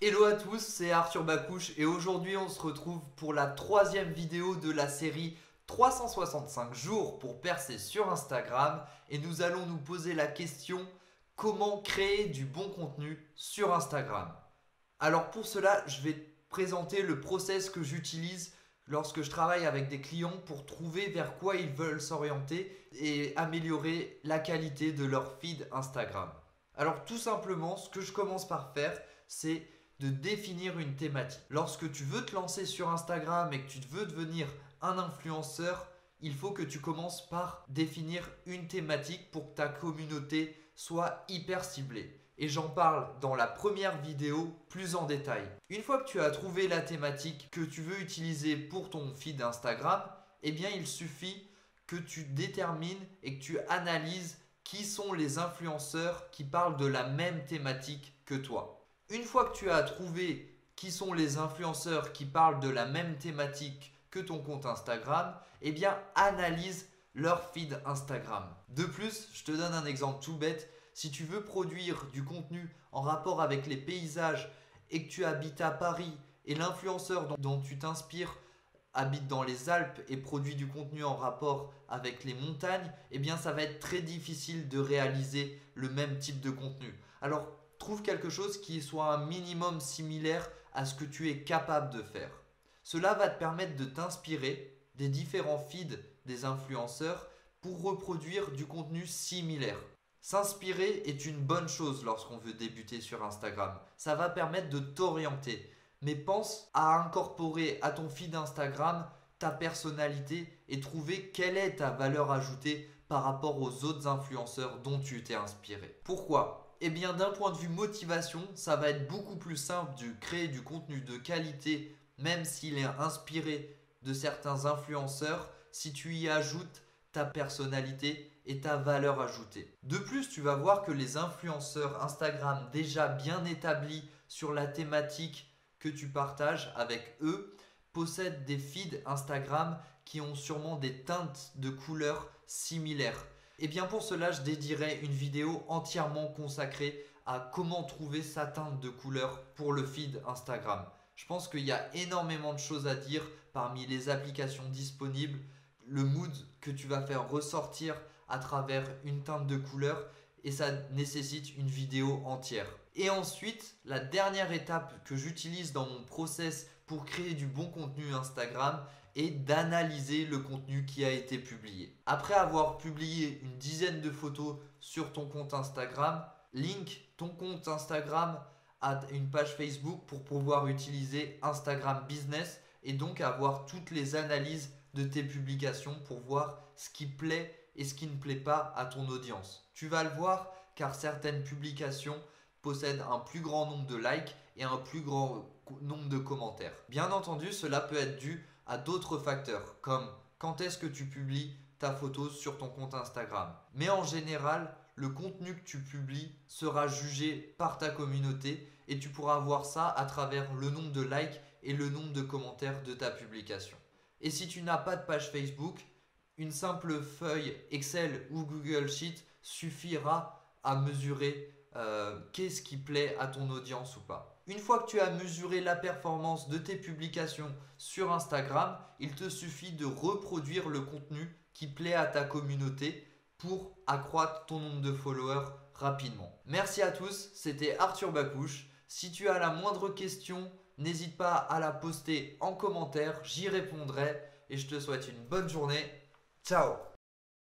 Hello à tous, c'est Arthur Bakouche et aujourd'hui on se retrouve pour la troisième vidéo de la série 365 jours pour percer sur Instagram et nous allons nous poser la question: comment créer du bon contenu sur Instagram? Alors pour cela, je vais te présenter le process que j'utilise lorsque je travaille avec des clients pour trouver vers quoi ils veulent s'orienter et améliorer la qualité de leur feed Instagram. Alors tout simplement, ce que je commence par faire, c'est de définir une thématique. Lorsque tu veux te lancer sur Instagram et que tu veux devenir un influenceur, il faut que tu commences par définir une thématique pour que ta communauté soit hyper ciblée. Et j'en parle dans la première vidéo plus en détail. Une fois que tu as trouvé la thématique que tu veux utiliser pour ton feed Instagram, eh bien il suffit que tu détermines et que tu analyses qui sont les influenceurs qui parlent de la même thématique que toi. Une fois que tu as trouvé qui sont les influenceurs qui parlent de la même thématique que ton compte Instagram, eh bien analyse leur feed Instagram. De plus, je te donne un exemple tout bête. Si tu veux produire du contenu en rapport avec les paysages et que tu habites à Paris et l'influenceur dont tu t'inspires habite dans les Alpes et produit du contenu en rapport avec les montagnes, eh bien ça va être très difficile de réaliser le même type de contenu. Alors trouve quelque chose qui soit un minimum similaire à ce que tu es capable de faire. Cela va te permettre de t'inspirer des différents feeds des influenceurs pour reproduire du contenu similaire. S'inspirer est une bonne chose lorsqu'on veut débuter sur Instagram. Ça va permettre de t'orienter. Mais pense à incorporer à ton feed Instagram ta personnalité et trouver quelle est ta valeur ajoutée par rapport aux autres influenceurs dont tu t'es inspiré. Pourquoi? Eh bien d'un point de vue motivation, ça va être beaucoup plus simple de créer du contenu de qualité même s'il est inspiré de certains influenceurs si tu y ajoutes ta personnalité et ta valeur ajoutée. De plus, tu vas voir que les influenceurs Instagram déjà bien établis sur la thématique que tu partages avec eux possèdent des feeds Instagram qui ont sûrement des teintes de couleurs similaires. Et bien pour cela, je dédierai une vidéo entièrement consacrée à comment trouver sa teinte de couleur pour le feed Instagram. Je pense qu'il y a énormément de choses à dire parmi les applications disponibles, le mood que tu vas faire ressortir à travers une teinte de couleur et ça nécessite une vidéo entière. Et ensuite, la dernière étape que j'utilise dans mon process pour créer du bon contenu Instagram est d'analyser le contenu qui a été publié. Après avoir publié une dizaine de photos sur ton compte Instagram, link ton compte Instagram à une page Facebook pour pouvoir utiliser Instagram Business et donc avoir toutes les analyses de tes publications pour voir ce qui plaît et ce qui ne plaît pas à ton audience. Tu vas le voir car certaines publications possèdent un plus grand nombre de likes et un plus grand nombre de commentaires. Bien entendu, cela peut être dû à d'autres facteurs comme quand est-ce que tu publies ta photo sur ton compte Instagram. Mais en général, le contenu que tu publies sera jugé par ta communauté et tu pourras voir ça à travers le nombre de likes et le nombre de commentaires de ta publication. Et si tu n'as pas de page Facebook, une simple feuille Excel ou Google Sheet suffira à mesurer qu'est-ce qui plaît à ton audience ou pas. Une fois que tu as mesuré la performance de tes publications sur Instagram, il te suffit de reproduire le contenu qui plaît à ta communauté pour accroître ton nombre de followers rapidement. Merci à tous, c'était Arthur Bakouche. Si tu as la moindre question, n'hésite pas à la poster en commentaire, j'y répondrai et je te souhaite une bonne journée. Ciao!